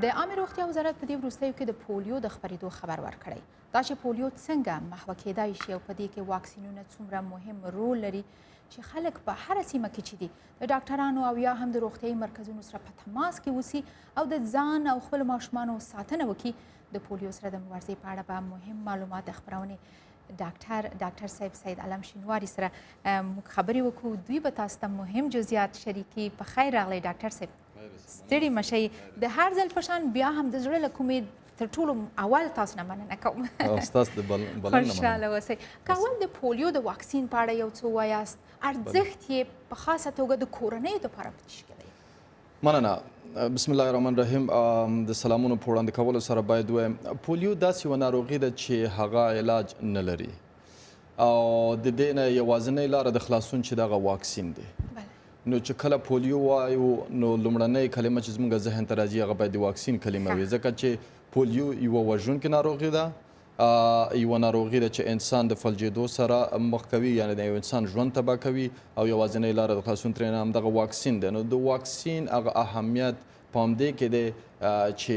د عامه روغتیا وزارت په دې وروستیو کې د پولیو د خپرېدو خبر ورکړی دا چې پولیو څنګه محوه کېدای شي او په دې کې واکسینونه څومره مهم رول لري چې خلک په هره سیمه کې چې دي د ډاکټرانو او یا هم د روغتیایي مرکزونو سره په تماس کې اوسي او د ځان او خپلو ماشومانو ساتنه وکړي د پولیو سره د مبارزې په اړه به مهم معلومات د خپرونې ډاکټر صاحب سید علم شینواري سره موږ خبرې وکړو دوی به تاسو ته مهم جزئیات شریکي په خیر راغلی ډاکټر صاحب ستړي مشئ د هر ځل په شان بیا هم د زړه له کومې تر ټولو اول تاسو نه مننه کوم ستاسو د بلنه خوشحاله اوسئ که اول د پولیو د واکسین په اړه یو څه ووایاست ارزښت یې په خاصه توګه د کورنیو دپاره په څه شي دی مننه بسم الله الرحمن الرحیم د سلامونو په وړاندې کولو سره باید ووایم پولیو داسې یوه ناروغي ده چې هغه علاج نه لري او د دې نه یوازینۍ لاره د خلاصون چې دغه واکسین دی نو چې کله پولیو وایو نو لومړنۍ کلمه چې زموږ ذهن ته راځي هغه باید د واکسین کلمه وي ځکه چې پولیو یوه وژونکې ناروغي ده یوه ناروغي ده چې انسان د فلجېدو سره مخ کوي یعنې د یو انسان ژوند تباه کوي او یوازینۍ لاره د خلاصون ترېنه همدغه واکسین دی نو د واکسین هغه اهمیت په همدې کې دی چې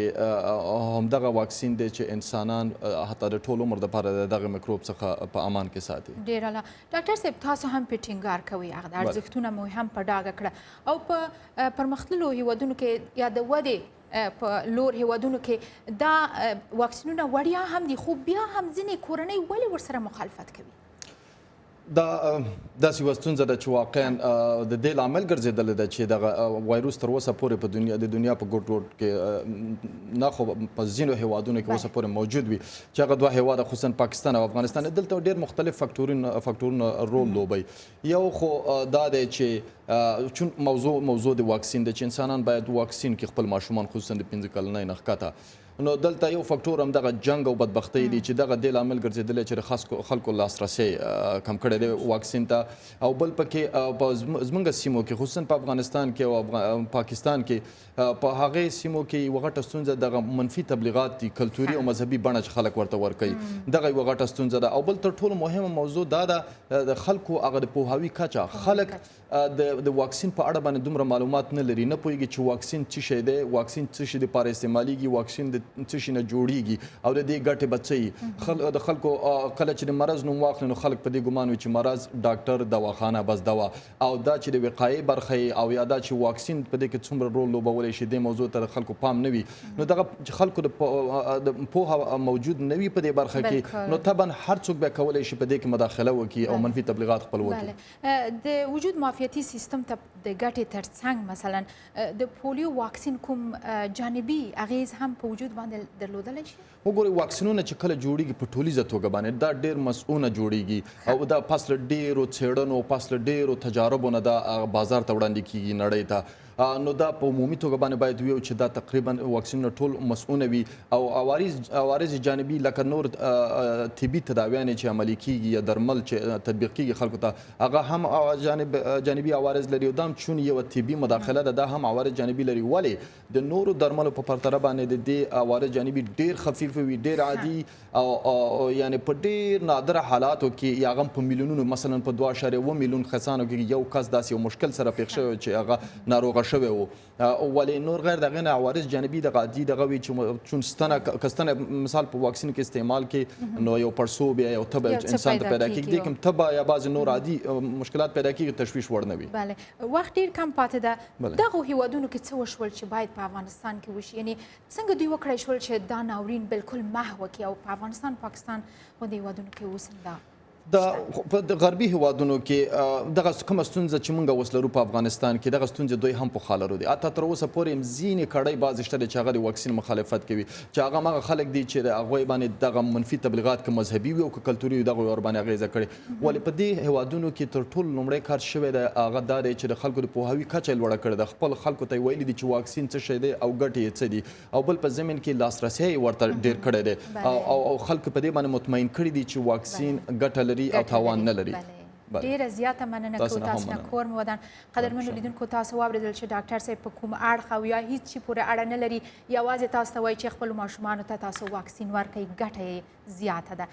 همدغه واکسین دی چې انسانان حتی د ټول عمر دپاره د دغه میکروب څخه په امان کې ساتي ډېر اعلی ډاکټر صاحب تاسو هم پې ټینګار کوئ هغه د ارزښتونه مو هم په ډاګه کړه او په پرمختللو هیوادونو کې یا د ودې په لور هیوادونو کې دا واکسینونه وړیا هم دي خو بیا هم ځینې کورنۍ ولې ورسره مخالفت کوي دا داسې یوه ستونزه ده چې واقعا د دې لامل ګرځېدلې ده چې دغه وایروس تر اوسه پورې د دنیا په ګوټ ګوټ کې نه خو په ځینو هیوادونو کې اوسه پورې موجود وي چې هغه دوه هیواده خصوصا پاکستان او افغانستان دلته ډېر مختلف فکټورونه رول لوبوي یو خو دا دی چې چون موضوع د واکسین دی چې انسانان باید واکسین کې خپل ماشومان خصوصا د 5 کلنۍ نه ښکته نو دلته یو فکټور هم دغه جنګ او بدبختۍ دی چې دغه دې لامل ګرځېدلی چې د خاص خلکو لاسرسی کم کړی دی واکسین ته او بل پکې په زموږ سیمو کې خصوصا په افغانستان کې او پاکستان کې په هغې سیمو کې یوه غټه ستونزه دغه منفي تبلیغات دي کلتوري او مذهبي بڼه چې خلک ورته ورکوي دغه یوه غټه ستونزه ده او بل تر ټولو مهمه موضوع دا ده د خلکو هغه د پوهاوي کچه خلک د واکسین په اړه باندې دومره معلومات نه لري نه پوهېږي چې واکسین څه شی دی واکسین څه شي دپاره استعمالیږي واکسین د څه شي نه جوړیږي او د دې ګټې به څه وي د خلکو کله چې د مرض نوم واخلي نو خلک په دې ګمان وي چې مرض ډاکټر دواخانه بس دوا او دا چې د وقایې برخه او یا دا چې واکسین په دې کې څومره رول لوبولی شي دې موضوع ته د خلکو پام نه وي نو دغه خلکو د پوهه موجود نه وي په دې برخه کې نو طبعا هر څوک بیا کولی شي په دې کې مداخله وکړي او منفي تبلیغات خپل وکړي د وجود معافیتي سیستم ته د ګټې ترڅنګ مثلا د پولیو واکسین کوم جانبي اغیز هم په وجود باندې درلودلی شي وګورئ واکسینونه چې کله جوړیږي په ټولیزه توګه باندې دا ډېر مسؤونه جوړیږي او دا پس له ډېرو څېړنو پس له ډېرو تجاربو نه دا بازار ته وړاندې کیږي نړۍ ته نو دا په عمومي توګه باندې باید ویو چې دا تقریبا واکسینونه ټول مسؤونه وي او عوارض جانبي لکه نور طبي تداویانې چې عملي کیږي یا درمل چې تطبیق کیږي خلکو ته هغه هم جانبي عوارض لري او دا هم چون یوه طبي مداخله ده دا هم عوارض جانبي لري ولې د نورو درملو په پرتله باندې د دې عوارض جانبي ډېر خفیف وي ډېر عادي او یعنی په ډېر نادره حالاتو کې یا هم په میلیونونو مثلا په 2.7 میلیون کسانو کې یو کس داسې یو مشکل سره پېښ شوی چې هغه ناروغه شوی و ولې نور غیر دغه نه عوارض جانبي دغه عادي دغه وي چې چون ستنه مثال په واکسین کې استعمال کې نو یو پړسوب یا یو تبه انسان ته پیدا کېږي دې کوم تبه یا بعضې نور عادي مشکلات پیدا کېږي تشویش وړ نه وي بله وخت ډېر کم پاتې ده دغو هیوادونو کې څه وشول چې باید په افغانستان کې وشي یعنې څنګه دوی وکړی شول چې دا ناورین بالکل محو کړي او په افغانستان پاکستان غوندې هیوادونو کې اوس هم دا د غربي هیوادونو کې دغه کومه ستونزه چې موږ اوس لرو په افغانستان کې دغه ستونزې دوی هم په خوا لرو دي حتی تر اوسه پورې هم ځینې کړۍ بعضې شته چې هغه د واکسین مخالفت کوي چې هغه هماغه خلک دي چې د هغوی باندې دغه منفي تبلیغات که مذهبي وي او که کلتوري وي دغه ورباندې اغېزه کړې ولې په دې هیوادونو کې تر ټولو لومړی کار شوی دی هغه دا دی چې د خلکو د پوهاوي کچه یې لوړه کړې ده خپل خلکو ته یې ویلي دي چې واکسین څه شی دی او ګټې یې څه دي او بل په ضمن کې لاسرسی یې ورته ډېر کړی دی او خلک په دې باندې مطمئن کړي دي چې واکسین ګټه لري او تاوان نه لري ډیره زیاته مننه کوو تاسو نه کور مو ودان قدرمنو لیدونکو تاسو واورېدل چې ډاکټر صاحب په کوم اړخ او یا هیڅ شي پورې اړه نه لري یوازې تاسو ته وایي چې خپلو ماشومانو ته تاسو واکسین ورکړئ ګټه یې زیاته ده